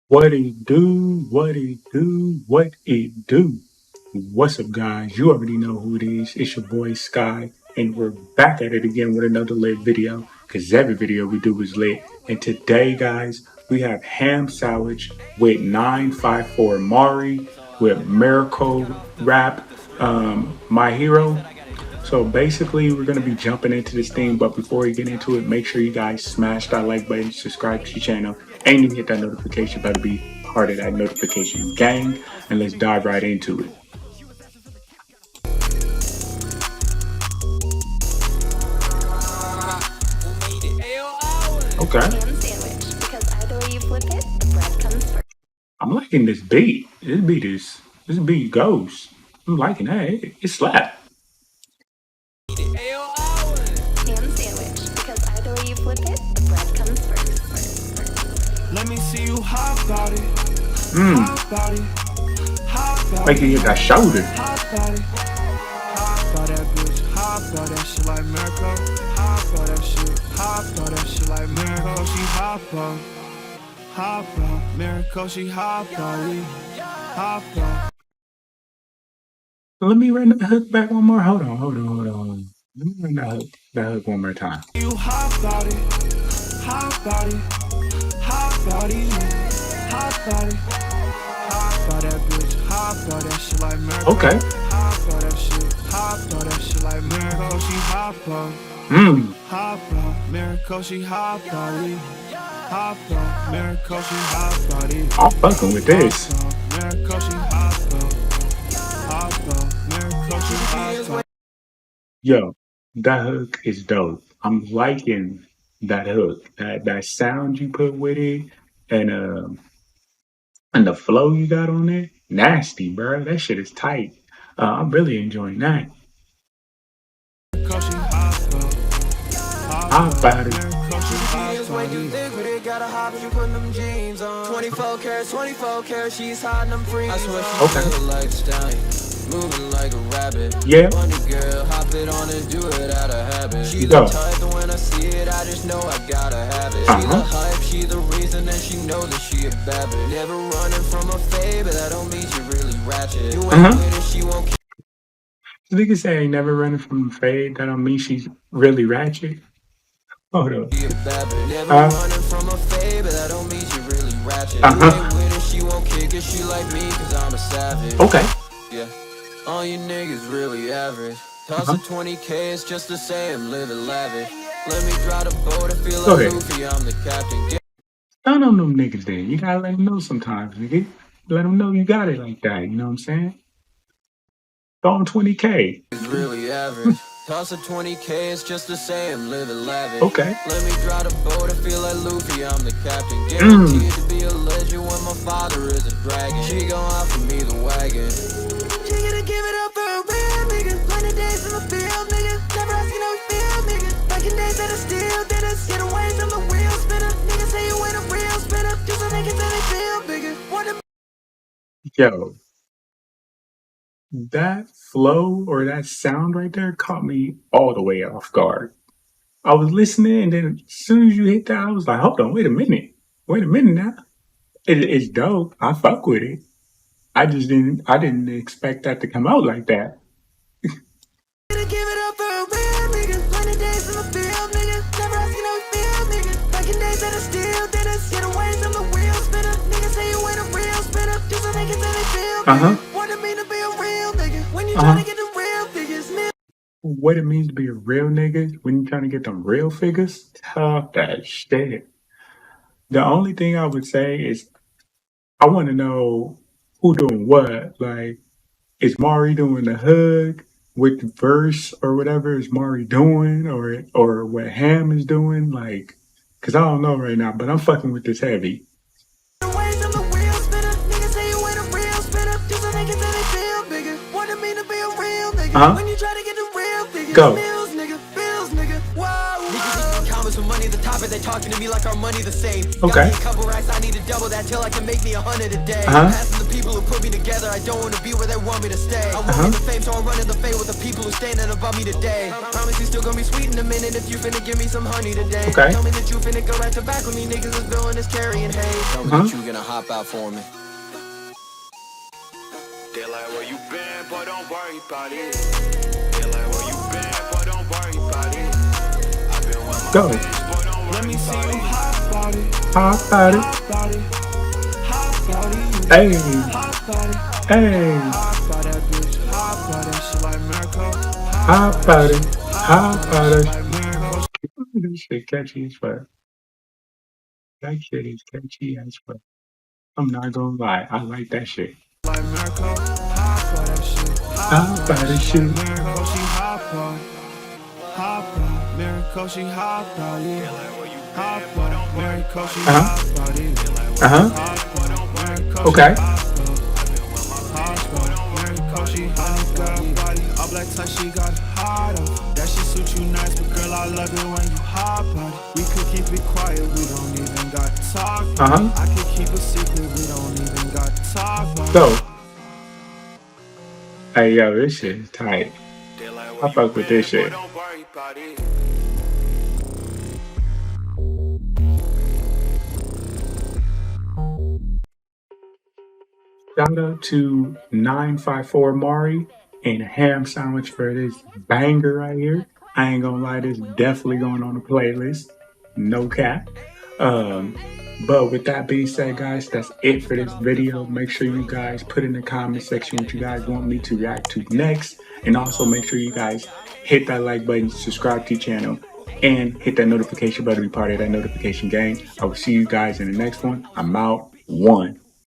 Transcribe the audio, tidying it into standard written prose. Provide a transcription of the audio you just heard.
What it do, what it do, what it do. What's up, guys? You already know who it is. It's your boy Sky, and we're back at it again with another lit video because every video we do is lit. And today, guys, we have ham sandwich with 954 Mari, with MIRKO Rap, My Hero. So basically, we're going to be jumping into this thing, but before we get into it, make sure you guys smash that like button, subscribe to the channel, and you hit that notification bell to be part of that notification gang, and let's dive right into it. Okay. I'm liking this beat. This beat goes. I'm liking that. It slap. Let me see you hop about it. Hop about it. Hop about like you hit that shoulder. Hop about it. Hop about that bitch. Hop about that shit like Mirko. Hop about that shit. Hop about that shit like Mirko. She hop about. Hop about. Mirko, she hop about it. Hop about. Let me run that hook back one more. Hold on. Let me run that hook one more time. You hop about it. Hop about it. Hop about it. Hop about it. Hop about that bitch. Hop about that shit like Mirko. Okay. Hop about that shit. Hop about that shit like Mirko. She hop about. Hop about. Mirko, she hop about it. Hop about. Mirko, she hop about it. I'm fucking with this. Mirko, she hop about. Hop about. Mirko, she hop about. Yo, that hook is dope. I'm liking that hook. That sound you put with it, and the flow you got on it, nasty, bro. That shit is tight. I'm really enjoying that. How about it? Gotta hop and you putting them jeans on. 24 carats, she's hiding them free. I swear she feel like a stallion, moving like a rabbit. Yeah. Funny girl, hop it on and do it out of habit. She the type that when I see it, I just know I gotta have it. She the hype, she the reason, and she knows that she a bad bitch. Never running from a fade, but that don't mean she really ratchet. You ain't with it, she won't. Nigga say ain't never running from a fade. That don't mean she's really ratchet. Hold up. Never running from a fade, but that don't mean she really ratchet. You ain't with it, she won't kick it, she like me, cause I'm a savage. Okay. Yeah, all you niggas really average. Toss a 20K, it's just to say I'm living lavish. Let me drive the boat and feel like Luffy, I'm the captain. Don't know them niggas then. You gotta let them know sometimes, nigga. Let them know you got it like that, you know what I'm saying? Throw them 20K. It's really average. Toss a 20K, it's just to say I'm living lavish. Okay. Let me drive the boat and feel like Luffy, I'm the captain. Guaranteed to be a legend when my father is a dragon. She gon' offer me the wagon. She gonna give it up for a real nigga. Plenty days in the field, nigga. Never asking how we feel, nigga. Back in days that I still did us. Get away from the wheel spinner. Niggas say you ain't a real spinner. Do some niggas that they feel bigger. Yo. That flow or that sound right there caught me all the way off guard. I was listening, and then as soon as you hit that, I was like, hold on, wait a minute now. It's dope. I fuck with it. I didn't expect that to come out like that. What it means to be a real nigga when you're trying to get them real figures? Tough that shit. The only thing I would say is I want to know who doing what. Like, is Mari doing the hug with the verse or whatever is Mari doing, or what Ham is doing? Like, cause I don't know right now, but I'm fucking with this heavy. Go. profit, they talking to me like our money the same. Okay. Got me a couple racks, I need to double that till I can make me 100 a day. Passing the people who put me together, I don't wanna be where they want me to stay. I want the fame, so I'm running the fame with the people who standing above me today. Promise you still gonna be sweet in a minute if you finna give me some honey today. Okay. Tell me that you finna go back to back with me, niggas is villain is carrying hate. Tell me that you gonna hop out for me. They like where you been, but don't worry about it. They like where you been, but don't worry about it. I've been with my Go. bitch, but don't worry. Let me see you hop about it. Hop about it. Hop about it. Hop about it. Hey. Hop about it. Hey. Hop about that bitch. Hop about that shit like MIRKO. Hop about it. Hop about it. Like MIRKO. This shit catchy as fuck. That shit is catchy as fuck. I'm not gonna lie. I like that shit. Like MIRKO. Hop about that shit. Hop about it shit. MIRKO, she hop on. Hop on. MIRKO, she hop on it. Hop on. MIRKO, she hop on it. Hop on. MIRKO, Okay. hop on. MIRKO, she hop on body. All black tie, she got hard on. That shit suit you nice, but girl, I love it when you hop on it. We could keep it quiet, we don't even got to talk. I could keep a secret, we don't even got to talk. So, hey yo, this shit is tight. I fuck with this shit. Shout out to 954 Mari and a ham sandwich for this banger right here. I ain't gonna lie, this definitely going on the playlist. No cap. But with that being said, guys, that's it for this video. Make sure you guys put in the comment section what you guys want me to react to next. And also make sure you guys hit that like button, subscribe to the channel, and hit that notification button to be part of that notification gang. I will see you guys in the next one. I'm out. 1.